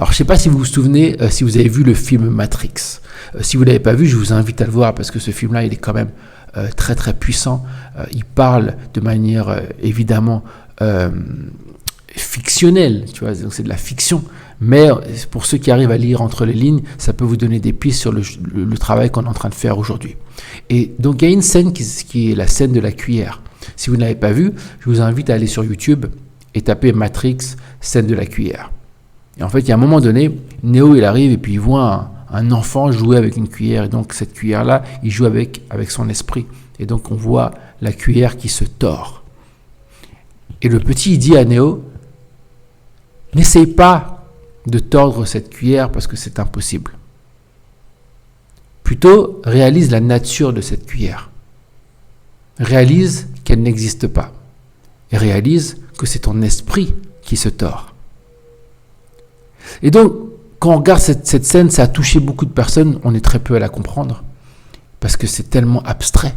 Alors, je ne sais pas si vous vous souvenez, si vous avez vu le film Matrix. Si vous ne l'avez pas vu, je vous invite à le voir parce que ce film-là, il est quand même très très puissant. Il parle de manière évidemment fictionnelle, tu vois, donc c'est de la fiction. Mais pour ceux qui arrivent à lire entre les lignes, ça peut vous donner des pistes sur le travail qu'on est en train de faire aujourd'hui. Et donc, il y a une scène qui est la scène de la cuillère. Si vous ne l'avez pas vue, je vous invite à aller sur YouTube et taper Matrix, scène de la cuillère. Et en fait, il y a un moment donné, Neo, il arrive et puis il voit un enfant jouer avec une cuillère. Et donc, cette cuillère-là, il joue avec son esprit. Et donc, on voit la cuillère qui se tord. Et le petit, il dit à Neo, n'essaye pas de tordre cette cuillère parce que c'est impossible. Plutôt, réalise la nature de cette cuillère. Réalise qu'elle n'existe pas. Et réalise que c'est ton esprit qui se tord. Et donc, quand on regarde cette scène, ça a touché beaucoup de personnes. On est très peu à la comprendre parce que c'est tellement abstrait.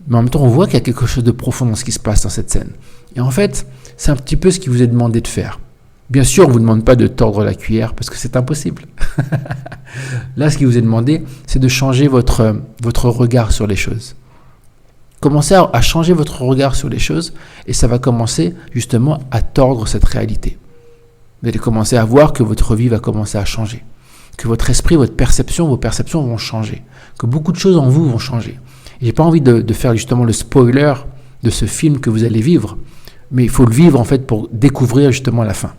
Mais en même temps, on voit qu'il y a quelque chose de profond dans ce qui se passe dans cette scène. Et en fait, c'est un petit peu ce qui vous est demandé de faire. Bien sûr, on ne vous demande pas de tordre la cuillère parce que c'est impossible. Là, ce qui vous est demandé, c'est de changer votre regard sur les choses. Commencez à changer votre regard sur les choses et ça va commencer justement à tordre cette réalité. Vous allez commencer à voir que votre vie va commencer à changer. Que votre esprit, vos perceptions vont changer. Que beaucoup de choses en vous vont changer. Je n'ai pas envie de faire justement le spoiler de ce film que vous allez vivre, mais il faut le vivre en fait pour découvrir justement la fin.